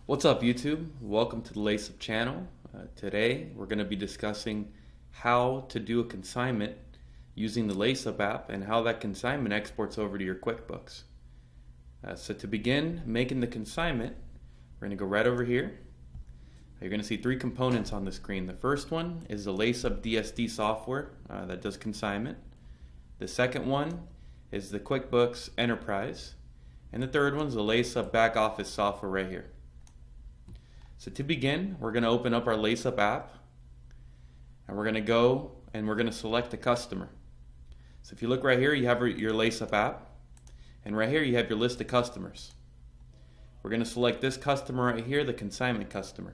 What's up, YouTube? Welcome to the LaceUp channel. Today we're going to be discussing how to do a consignment using the LaceUp app and how that consignment exports over to your QuickBooks. So to begin making the consignment, we're going to go right over here. You're going to see three components on the screen. The first one is the LaceUp DSD Software that does consignment. The second one is the QuickBooks Enterprise. And the third one is the LaceUp Back Office Software right here. So to begin, we're going to open up our LaceUp app, and we're going to go and we're going to select the customer. So if you look right here, you have your LaceUp app, and right here you have your list of customers. We're going to select this customer right here, the consignment customer.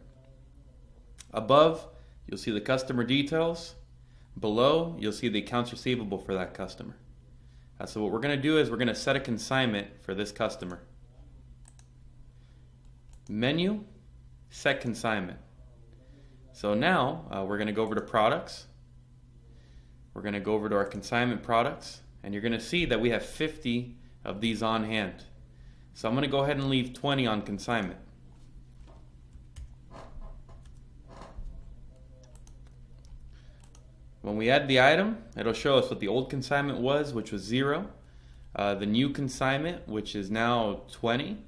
Above, you'll see the customer details. Below, you'll see the accounts receivable for that customer. So what we're going to do is we're going to set a consignment for this customer. Menu, set consignment. So now we're going to go over to products. We're going to go over to our consignment products, and you're going to see that we have 50 of these on hand. So I'm going to go ahead and leave 20 on consignment. When we add the item, it'll show us what the old consignment was, which was 0, the new consignment, which is now 20,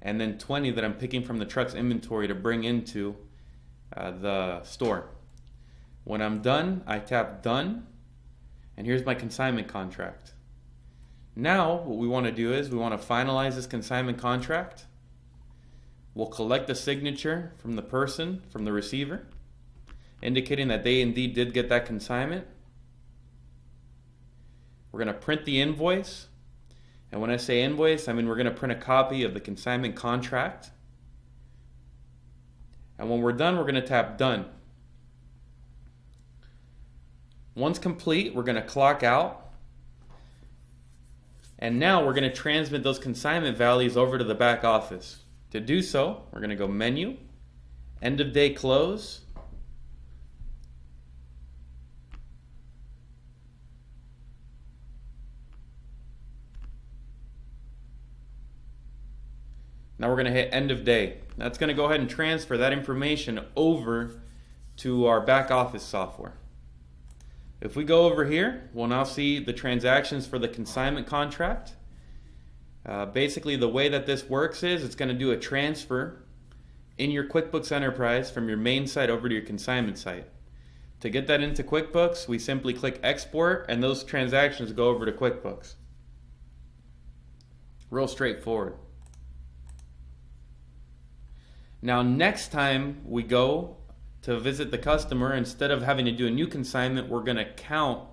and then 20 that I'm picking from the truck's inventory to bring into the store. When I'm done, I tap Done, and here's my consignment contract. Now, what we want to do is we want to finalize this consignment contract. We'll collect the signature from the person, from the receiver, indicating that they indeed did get that consignment. We're going to print the invoice. And when I say invoice, I mean we're going to print a copy of the consignment contract. And when we're done, we're going to tap Done. Once complete, we're going to clock out. And now we're going to transmit those consignment values over to the back office. To do so, we're going to go Menu, End of Day Close. Now we're going to hit End of Day. That's going to go ahead and transfer that information over to our back office software. If we go over here, we'll now see the transactions for the consignment contract. Basically, the way that this works is it's going to do a transfer in your QuickBooks Enterprise from your main site over to your consignment site. To get that into QuickBooks, we simply click Export, and those transactions go over to QuickBooks. Real straightforward. Now next time we go to visit the customer, instead of having to do a new consignment, we're going to count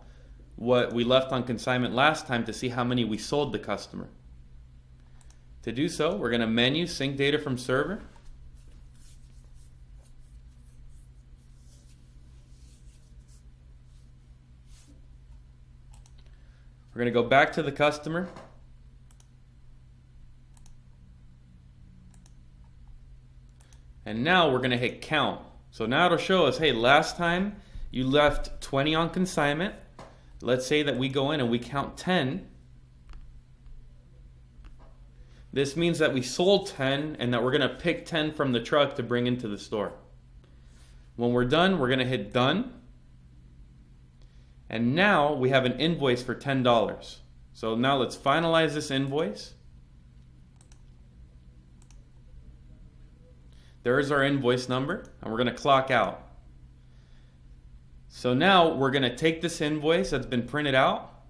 what we left on consignment last time to see how many we sold the customer. To do so, we're going to Menu, Sync Data from Server. We're going to go back to the customer. And now we're going to hit Count. So now it'll show us, hey, last time you left 20 on consignment. Let's say that we go in and we count 10. This means that we sold 10 and that we're going to pick 10 from the truck to bring into the store. When we're done, we're going to hit Done. And now we have an invoice for $10. So now let's finalize this invoice. There's our invoice number, and we're going to clock out. So now we're going to take this invoice that's been printed out,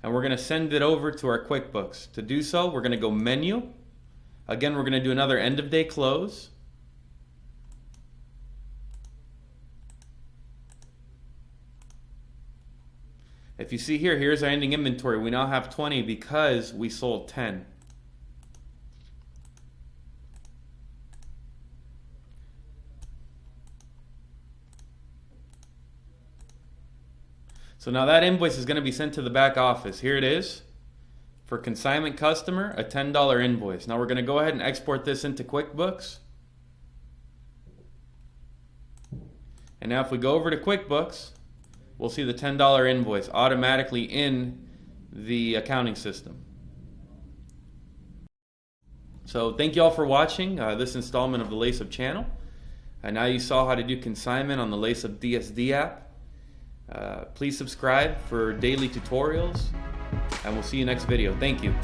and we're going to send it over to our QuickBooks. To do so, we're going to go Menu. Again, we're going to do another End of Day Close. If you see here, here's our ending inventory. We now have 20 because we sold 10. So now that invoice is going to be sent to the back office. Here it is. For consignment customer, a $10 invoice. Now we're going to go ahead and export this into QuickBooks. And now if we go over to QuickBooks, we'll see the $10 invoice automatically in the accounting system. So thank you all for watching this installment of the LaceUp channel. And now you saw how to do consignment on the LaceUp DSD app. Please subscribe for daily tutorials, and we'll see you next video. Thank you.